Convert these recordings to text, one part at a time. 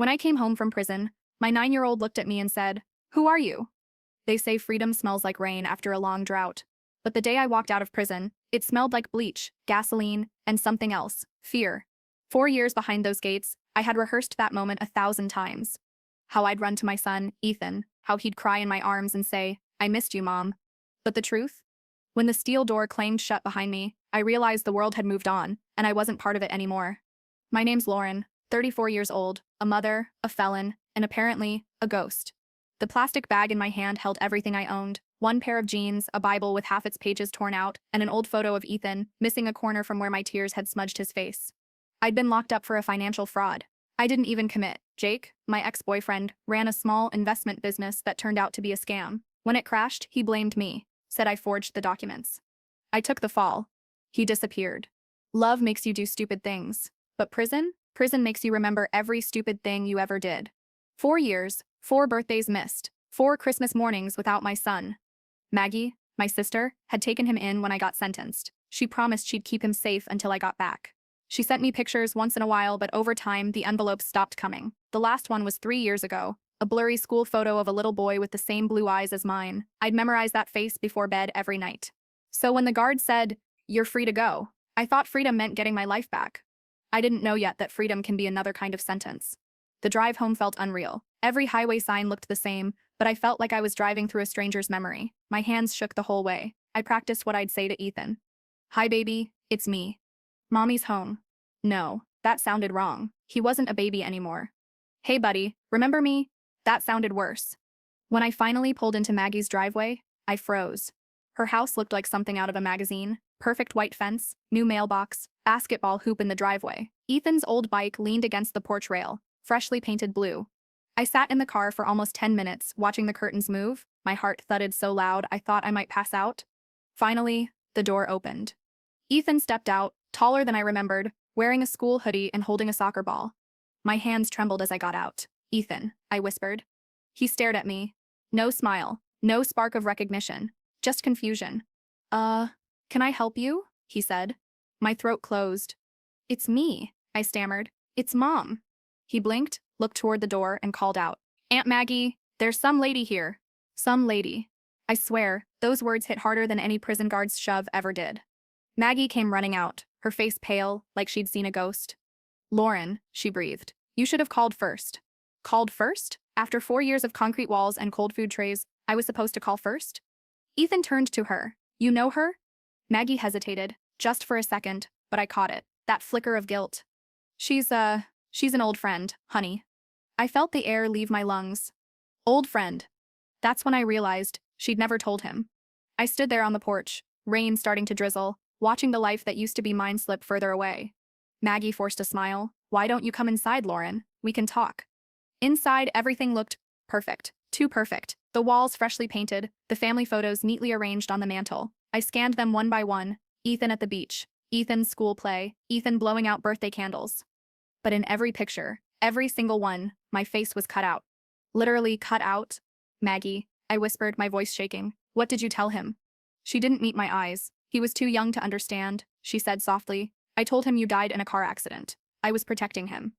When I came home from prison, my 9-year-old looked at me and said, "Who are you?" They say freedom smells like rain after a long drought. But the day I walked out of prison, it smelled like bleach, gasoline, and something else, fear. 4 years behind those gates, I had rehearsed that moment 1,000 times. How I'd run to my son, Ethan, how he'd cry in my arms and say, "I missed you, Mom." But the truth? When the steel door clanged shut behind me, I realized the world had moved on, and I wasn't part of it anymore. My name's Lauren, 34 years old, a mother, a felon, and apparently, a ghost. The plastic bag in my hand held everything I owned: one pair of jeans, a Bible with half its pages torn out, and an old photo of Ethan, missing a corner from where my tears had smudged his face. I'd been locked up for a financial fraud. I didn't even commit. Jake, my ex-boyfriend, ran a small investment business that turned out to be a scam. When it crashed, he blamed me, said I forged the documents. I took the fall. He disappeared. Love makes you do stupid things. But prison? Prison makes you remember every stupid thing you ever did. 4 years, 4 birthdays missed, 4 Christmas mornings without my son. Maggie, my sister, had taken him in when I got sentenced. She promised she'd keep him safe until I got back. She sent me pictures once in a while, but over time, the envelopes stopped coming. The last one was 3 years ago, a blurry school photo of a little boy with the same blue eyes as mine. I'd memorized that face before bed every night. So when the guard said, "You're free to go," I thought freedom meant getting my life back. I didn't know yet that freedom can be another kind of sentence. The drive home felt unreal. Every highway sign looked the same, but I felt like I was driving through a stranger's memory. My hands shook the whole way. I practiced what I'd say to Ethan. "Hi, baby, it's me. Mommy's home." No, that sounded wrong. He wasn't a baby anymore. "Hey, buddy, remember me?" That sounded worse. When I finally pulled into Maggie's driveway, I froze. Her house looked like something out of a magazine: perfect white fence, new mailbox, basketball hoop in the driveway. Ethan's old bike leaned against the porch rail, freshly painted blue. I sat in the car for almost 10 minutes, watching the curtains move. My heart thudded so loud I thought I might pass out. Finally, the door opened. Ethan stepped out, taller than I remembered, wearing a school hoodie and holding a soccer ball. My hands trembled as I got out. "Ethan," I whispered. He stared at me. No smile, no spark of recognition, just confusion. Can I help you?" he said. My throat closed. "It's me," I stammered. "It's Mom." He blinked, looked toward the door, and called out, "Aunt Maggie, there's some lady here." Some lady. I swear, those words hit harder than any prison guard's shove ever did. Maggie came running out, her face pale, like she'd seen a ghost. "Lauren," she breathed. "You should have called first." Called first? After 4 years of concrete walls and cold food trays, I was supposed to call first? Ethan turned to her. "You know her?" Maggie hesitated, just for a second, but I caught it. That flicker of guilt. She's an old friend, honey." I felt the air leave my lungs. Old friend. That's when I realized she'd never told him. I stood there on the porch, rain starting to drizzle, watching the life that used to be mine slip further away. Maggie forced a smile. "Why don't you come inside, Lauren? We can talk." Inside, everything looked perfect. Too perfect. The walls freshly painted, the family photos neatly arranged on the mantel. I scanned them one by one. Ethan at the beach, Ethan's school play, Ethan blowing out birthday candles. But in every picture, every single one, my face was cut out. Literally cut out. "Maggie," I whispered, my voice shaking. "What did you tell him?" She didn't meet my eyes. "He was too young to understand," she said softly. "I told him you died in a car accident. I was protecting him."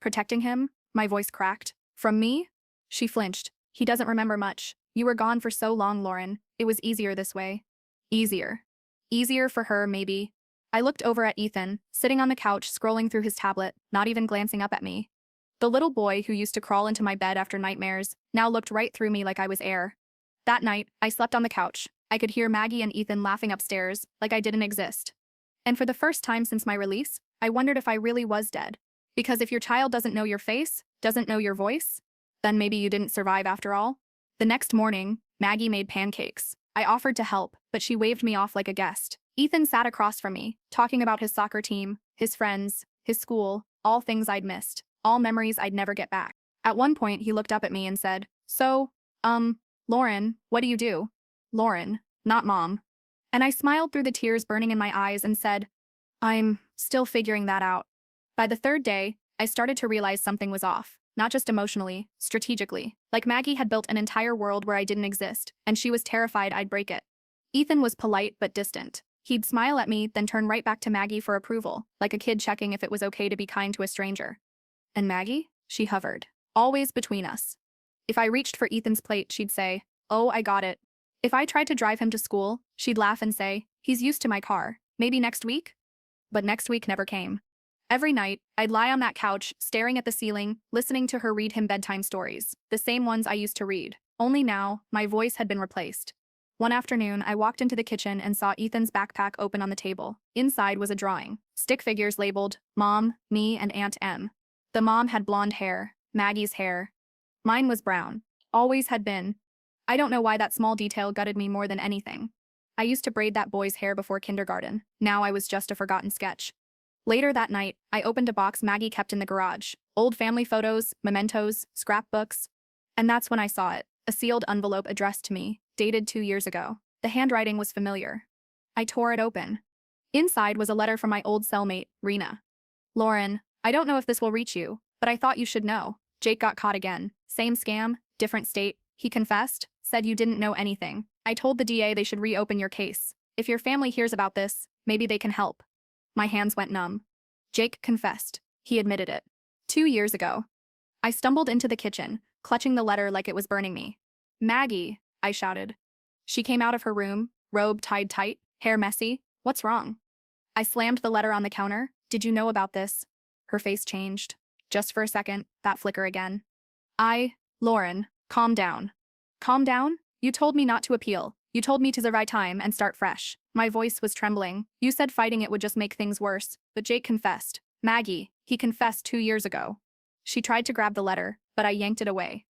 "Protecting him?" My voice cracked. "From me?" She flinched. "He doesn't remember much. You were gone for so long, Lauren. It was easier this way." Easier. Easier for her, maybe. I looked over at Ethan, sitting on the couch scrolling through his tablet, not even glancing up at me. The little boy who used to crawl into my bed after nightmares now looked right through me like I was air. That night, I slept on the couch. I could hear Maggie and Ethan laughing upstairs, like I didn't exist. And for the first time since my release, I wondered if I really was dead. Because if your child doesn't know your face, doesn't know your voice, then maybe you didn't survive after all. The next morning, Maggie made pancakes. I offered to help, but she waved me off like a guest. Ethan sat across from me, talking about his soccer team, his friends, his school, all things I'd missed, all memories I'd never get back. At one point, he looked up at me and said, "So, Lauren, what do you do?" Lauren, not Mom. And I smiled through the tears burning in my eyes and said, "I'm still figuring that out." By the third day, I started to realize something was off. Not just emotionally, strategically. Like Maggie had built an entire world where I didn't exist, and she was terrified I'd break it. Ethan was polite but distant. He'd smile at me, then turn right back to Maggie for approval, like a kid checking if it was okay to be kind to a stranger. And Maggie? She hovered. Always between us. If I reached for Ethan's plate, she'd say, "Oh, I got it." If I tried to drive him to school, she'd laugh and say, "He's used to my car. Maybe next week?" But next week never came. Every night, I'd lie on that couch, staring at the ceiling, listening to her read him bedtime stories, the same ones I used to read. Only now, my voice had been replaced. One afternoon, I walked into the kitchen and saw Ethan's backpack open on the table. Inside was a drawing. Stick figures labeled Mom, Me, and Aunt Em. The mom had blonde hair, Maggie's hair. Mine was brown. Always had been. I don't know why that small detail gutted me more than anything. I used to braid that boy's hair before kindergarten. Now I was just a forgotten sketch. Later that night, I opened a box Maggie kept in the garage. Old family photos, mementos, scrapbooks. And that's when I saw it. A sealed envelope addressed to me, dated 2 years ago. The handwriting was familiar. I tore it open. Inside was a letter from my old cellmate, Rena. "Lauren, I don't know if this will reach you, but I thought you should know. Jake got caught again. Same scam, different state. He confessed, said you didn't know anything. I told the DA they should reopen your case. If your family hears about this, maybe they can help." My hands went numb. Jake confessed. He admitted it. 2 years ago. I stumbled into the kitchen, clutching the letter like it was burning me. "Maggie," I shouted. She came out of her room, robe tied tight, hair messy. "What's wrong?" I slammed the letter on the counter. "Did you know about this?" Her face changed. Just for a second, that flicker again. Lauren, calm down." "Calm down? You told me not to appeal. You told me to survive time and start fresh." My voice was trembling. "You said fighting it would just make things worse, but Jake confessed. Maggie, he confessed 2 years ago." She tried to grab the letter, but I yanked it away.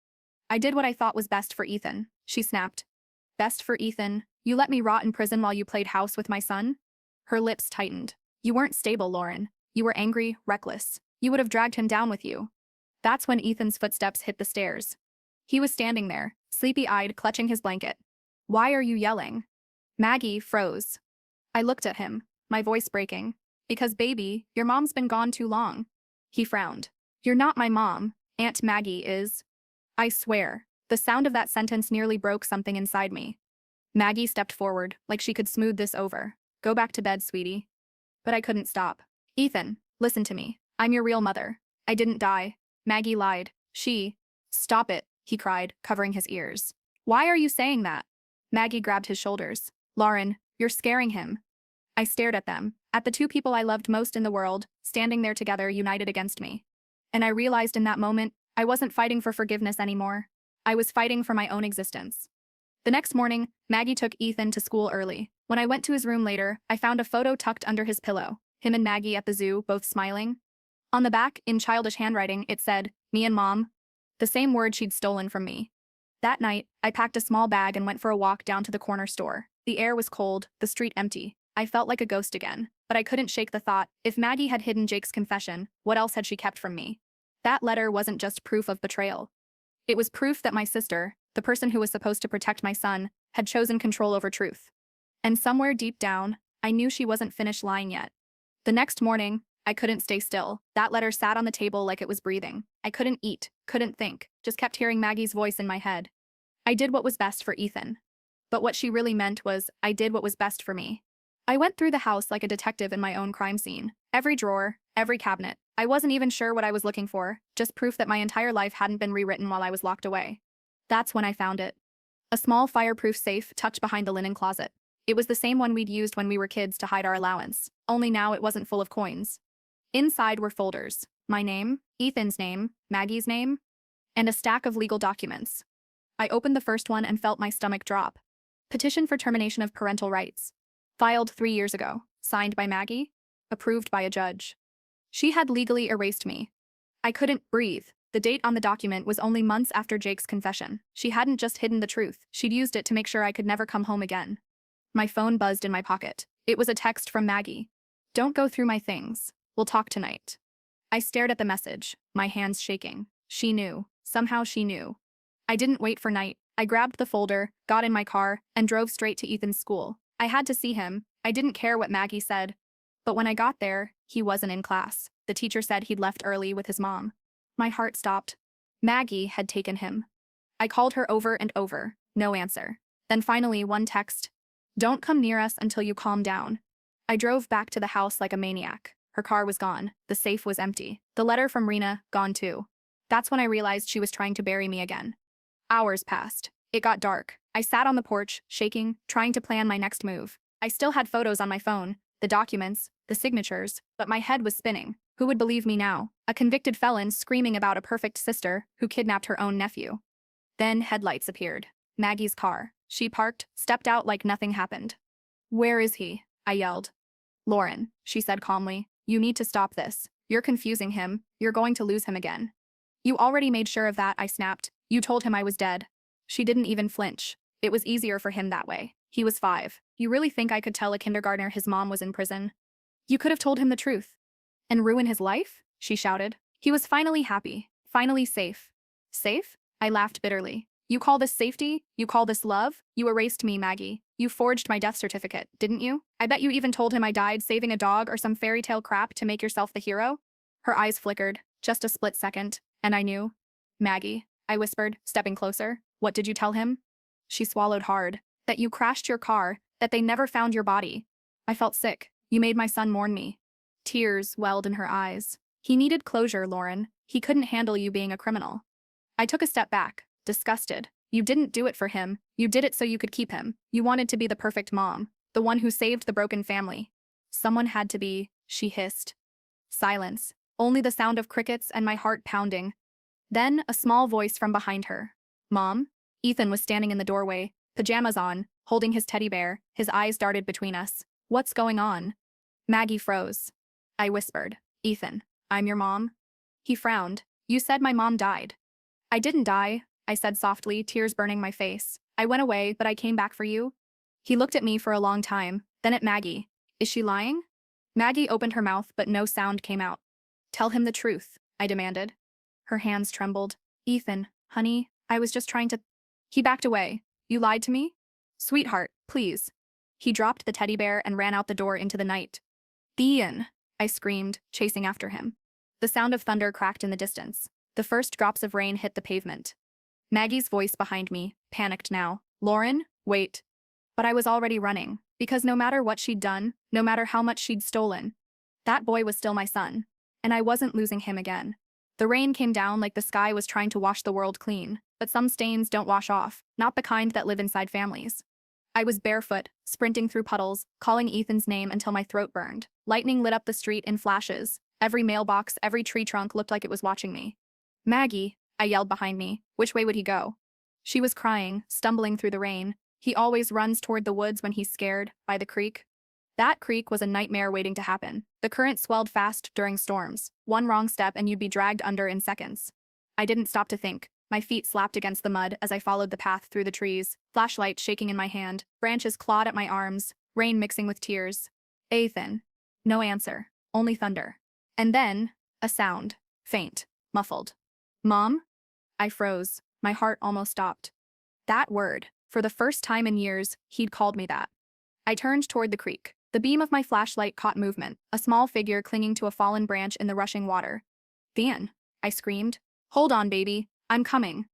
"I did what I thought was best for Ethan," she snapped. "Best for Ethan? You let me rot in prison while you played house with my son?" Her lips tightened. "You weren't stable, Lauren. You were angry, reckless. You would have dragged him down with you." That's when Ethan's footsteps hit the stairs. He was standing there, sleepy-eyed, clutching his blanket. "Why are you yelling?" Maggie froze. I looked at him, my voice breaking. "Because, baby, your mom's been gone too long." He frowned. "You're not my mom. Aunt Maggie is." I swear, the sound of that sentence nearly broke something inside me. Maggie stepped forward, like she could smooth this over. "Go back to bed, sweetie." But I couldn't stop. "Ethan, listen to me. I'm your real mother. I didn't die. Maggie lied. She—" "Stop it," he cried, covering his ears. "Why are you saying that?" Maggie grabbed his shoulders. "Lauren, you're scaring him." I stared at them, at the two people I loved most in the world, standing there together, united against me. And I realized in that moment, I wasn't fighting for forgiveness anymore. I was fighting for my own existence. The next morning, Maggie took Ethan to school early. When I went to his room later, I found a photo tucked under his pillow. Him and Maggie at the zoo, both smiling. On the back, in childish handwriting, it said, "Me and Mom." The same word she'd stolen from me. That night, I packed a small bag and went for a walk down to the corner store. The air was cold, the street empty. I felt like a ghost again, but I couldn't shake the thought, if Maggie had hidden Jake's confession, what else had she kept from me? That letter wasn't just proof of betrayal. It was proof that my sister, the person who was supposed to protect my son, had chosen control over truth. And somewhere deep down, I knew she wasn't finished lying yet. The next morning, I couldn't stay still. That letter sat on the table like it was breathing. I couldn't eat, couldn't think, just kept hearing Maggie's voice in my head. I did what was best for Ethan. But what she really meant was, I did what was best for me. I went through the house like a detective in my own crime scene. Every drawer, every cabinet. I wasn't even sure what I was looking for, just proof that my entire life hadn't been rewritten while I was locked away. That's when I found it. A small fireproof safe tucked behind the linen closet. It was the same one we'd used when we were kids to hide our allowance, only now it wasn't full of coins. Inside were folders. My name, Ethan's name, Maggie's name, and a stack of legal documents. I opened the first one and felt my stomach drop. Petition for termination of parental rights. Filed 3 years ago. Signed by Maggie. Approved by a judge. She had legally erased me. I couldn't breathe. The date on the document was only months after Jake's confession. She hadn't just hidden the truth. She'd used it to make sure I could never come home again. My phone buzzed in my pocket. It was a text from Maggie. "Don't go through my things. We'll talk tonight." I stared at the message, my hands shaking. She knew. Somehow she knew. I didn't wait for night. I grabbed the folder, got in my car, and drove straight to Ethan's school. I had to see him. I didn't care what Maggie said. But when I got there, he wasn't in class. The teacher said he'd left early with his mom. My heart stopped. Maggie had taken him. I called her over and over. No answer. Then finally, one text. "Don't come near us until you calm down." I drove back to the house like a maniac. Her car was gone. The safe was empty. The letter from Rena, gone too. That's when I realized she was trying to bury me again. Hours passed. It got dark. I sat on the porch, shaking, trying to plan my next move. I still had photos on my phone, the documents, the signatures, but my head was spinning. Who would believe me now? A convicted felon screaming about a perfect sister who kidnapped her own nephew. Then headlights appeared. Maggie's car. She parked, stepped out like nothing happened. "Where is he?" I yelled. "Lauren," she said calmly, "you need to stop this. You're confusing him. You're going to lose him again." "You already made sure of that," I snapped. "You told him I was dead." She didn't even flinch. It was easier for him that way. He was 5. You really think I could tell a kindergartner his mom was in prison? You could have told him the truth. "And ruin his life?" she shouted. He was finally happy. Finally safe. Safe? I laughed bitterly. "You call this safety? You call this love? You erased me, Maggie. You forged my death certificate, didn't you? I bet you even told him I died saving a dog or some fairy tale crap to make yourself the hero." Her eyes flickered, just a split second, and I knew. "Maggie," I whispered, stepping closer, "what did you tell him?" She swallowed hard. "That you crashed your car, that they never found your body." I felt sick. "You made my son mourn me." Tears welled in her eyes. "He needed closure, Lauren. He couldn't handle you being a criminal." I took a step back, disgusted. "You didn't do it for him. You did it so you could keep him. You wanted to be the perfect mom, the one who saved the broken family." "Someone had to be," she hissed. Silence. Only the sound of crickets and my heart pounding. Then a small voice from behind her. "Mom?" Ethan was standing in the doorway, pajamas on, holding his teddy bear. His eyes darted between us. "What's going on?" Maggie froze. I whispered, "Ethan, I'm your mom." He frowned. "You said my mom died." "I didn't die," I said softly, tears burning my face. "I went away, but I came back for you." He looked at me for a long time, then at Maggie. "Is she lying?" Maggie opened her mouth, but no sound came out. "Tell him the truth," I demanded. Her hands trembled. "Ethan, honey, I was just trying to—" He backed away. "You lied to me?" "Sweetheart, please." He dropped the teddy bear and ran out the door into the night. "Ian!" I screamed, chasing after him. The sound of thunder cracked in the distance. The first drops of rain hit the pavement. Maggie's voice behind me, panicked now. "Lauren, wait." But I was already running, because no matter what she'd done, no matter how much she'd stolen, that boy was still my son, and I wasn't losing him again. The rain came down like the sky was trying to wash the world clean, but some stains don't wash off, not the kind that live inside families. I was barefoot, sprinting through puddles, calling Ethan's name until my throat burned. Lightning lit up the street in flashes. Every mailbox, every tree trunk looked like it was watching me. "Maggie," I yelled behind me. Which way would he go? She was crying, stumbling through the rain. "He always runs toward the woods when he's scared, by the creek." That creek was a nightmare waiting to happen. The current swelled fast during storms. One wrong step and you'd be dragged under in seconds. I didn't stop to think. My feet slapped against the mud as I followed the path through the trees, flashlight shaking in my hand, branches clawed at my arms, rain mixing with tears. "Ethan." No answer, only thunder. And then, a sound, faint, muffled. "Mom?" I froze, my heart almost stopped. That word, for the first time in years, he'd called me that. I turned toward the creek. The beam of my flashlight caught movement, a small figure clinging to a fallen branch in the rushing water. "Ian," I screamed. "Hold on, baby. I'm coming."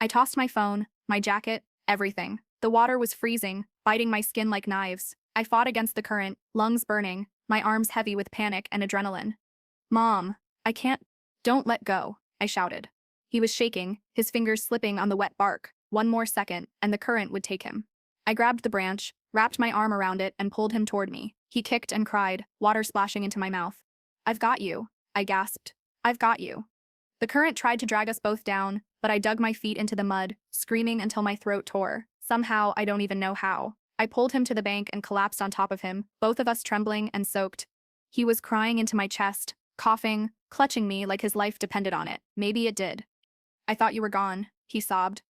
I tossed my phone, my jacket, everything. The water was freezing, biting my skin like knives. I fought against the current, lungs burning, my arms heavy with panic and adrenaline. "Mom, I can't—" "Don't let go," I shouted. He was shaking, his fingers slipping on the wet bark. One more second, and the current would take him. I grabbed the branch, wrapped my arm around it, and pulled him toward me. He kicked and cried, water splashing into my mouth. "I've got you," I gasped. "I've got you." The current tried to drag us both down, but I dug my feet into the mud, screaming until my throat tore. Somehow, I don't even know how. I pulled him to the bank and collapsed on top of him, both of us trembling and soaked. He was crying into my chest, coughing, clutching me like his life depended on it. Maybe it did. "I thought you were gone," he sobbed.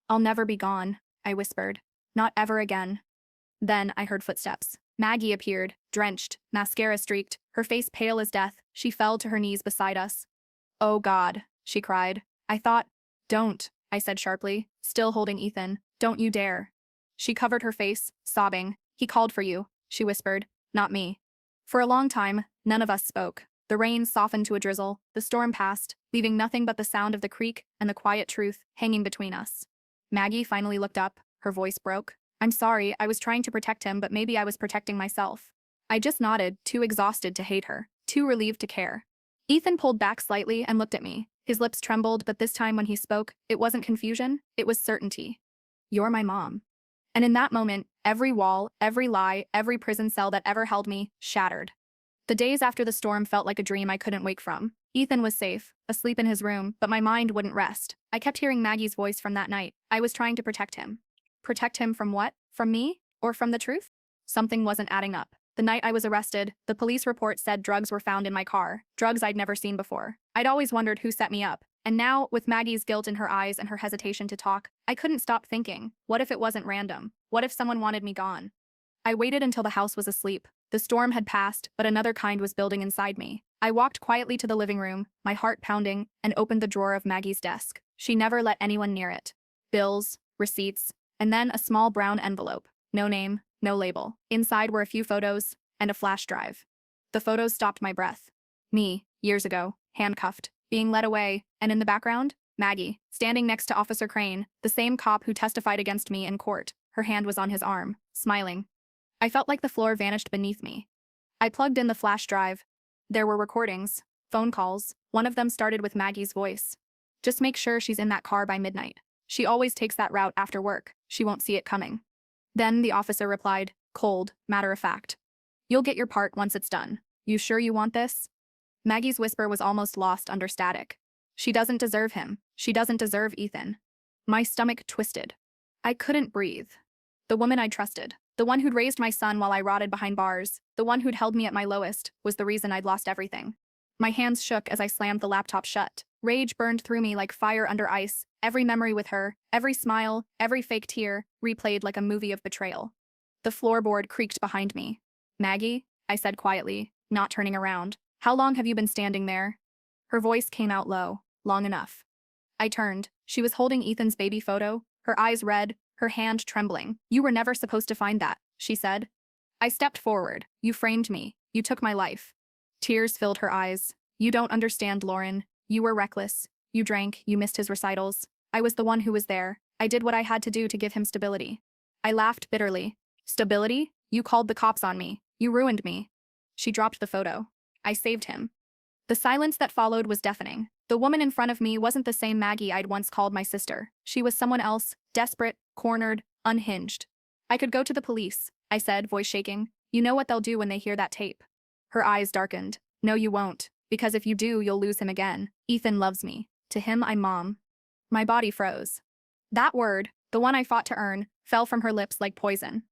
"I'll never be gone," I whispered. "Not ever again." Then I heard footsteps. Maggie appeared, drenched, mascara streaked, her face pale as death. She fell to her knees beside us. "Oh God," she cried. "I thought—" "Don't," I said sharply, still holding Ethan. "Don't you dare." She covered her face, sobbing. "He called for you," she whispered. "Not me." For a long time, none of us spoke. The rain softened to a drizzle, the storm passed, leaving nothing but the sound of the creek and the quiet truth hanging between us. Maggie finally looked up, her voice broke. "I'm sorry, I was trying to protect him, but maybe I was protecting myself." I just nodded, too exhausted to hate her, too relieved to care. Ethan pulled back slightly and looked at me, His lips trembled, but this time when he spoke, it wasn't confusion, it was certainty. You're my mom. And in that moment, every wall, every lie, every prison cell that ever held me shattered. The days after the storm felt like a dream I couldn't wake from. Ethan was safe, asleep in his room, but my mind wouldn't rest. I kept hearing Maggie's voice from that night. I was trying to protect him. Protect him from what? From me? Or from the truth? Something wasn't adding up. The night I was arrested, the police report said drugs were found in my car, drugs I'd never seen before. I'd always wondered who set me up. And now, with Maggie's guilt in her eyes and her hesitation to talk, I couldn't stop thinking, what if it wasn't random? What if someone wanted me gone? I waited until the house was asleep. The storm had passed, but another kind was building inside me. I walked quietly to the living room, my heart pounding, and opened the drawer of Maggie's desk. She never let anyone near it. Bills, receipts, and then a small brown envelope. No name, no label. Inside were a few photos and a flash drive. The photos stopped my breath. Me, years ago, handcuffed, being led away, and in the background, Maggie, standing next to Officer Crane, the same cop who testified against me in court. Her hand was on his arm, smiling. I felt like the floor vanished beneath me. I plugged in the flash drive. There were recordings, phone calls. One of them started with Maggie's voice. Just make sure she's in that car by midnight. She always takes that route after work. She won't see it coming. Then the officer replied, cold, matter of fact. You'll get your part once it's done. You sure you want this? Maggie's whisper was almost lost under static. She doesn't deserve him. She doesn't deserve Ethan. My stomach twisted. I couldn't breathe. The woman I trusted, the one who'd raised my son while I rotted behind bars, the one who'd held me at my lowest, was the reason I'd lost everything. My hands shook as I slammed the laptop shut. Rage burned through me like fire under ice. Every memory with her, every smile, every fake tear, replayed like a movie of betrayal. The floorboard creaked behind me. Maggie, I said quietly, not turning around. How long have you been standing there? Her voice came out low. Long enough. I turned. She was holding Ethan's baby photo, her eyes red, her hand trembling. You were never supposed to find that, she said. I stepped forward. You framed me. You took my life. Tears filled her eyes. You don't understand, Lauren. You were reckless. You drank. You missed his recitals. I was the one who was there. I did what I had to do to give him stability. I laughed bitterly. Stability? You called the cops on me. You ruined me. She dropped the photo. I saved him. The silence that followed was deafening. The woman in front of me wasn't the same Maggie I'd once called my sister. She was someone else, desperate, cornered, unhinged. I could go to the police, I said, voice shaking. You know what they'll do when they hear that tape. Her eyes darkened. No, you won't. Because if you do, you'll lose him again. Ethan loves me. To him, I'm mom. My body froze. That word, the one I fought to earn, fell from her lips like poison.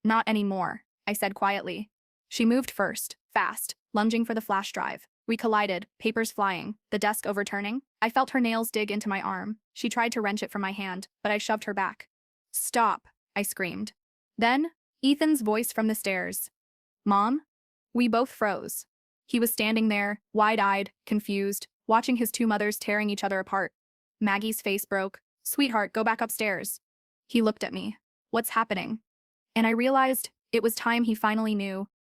Not anymore, I said quietly. She moved first, fast, lunging for the flash drive. We collided, papers flying, the desk overturning. I felt her nails dig into my arm. She tried to wrench it from my hand, but I shoved her back. Stop, I screamed. Then, Ethan's voice from the stairs. Mom? We both froze. He was standing there, wide-eyed, confused, watching his two mothers tearing each other apart. Maggie's face broke. Sweetheart, go back upstairs. He looked at me. What's happening? And I realized it was time he finally knew.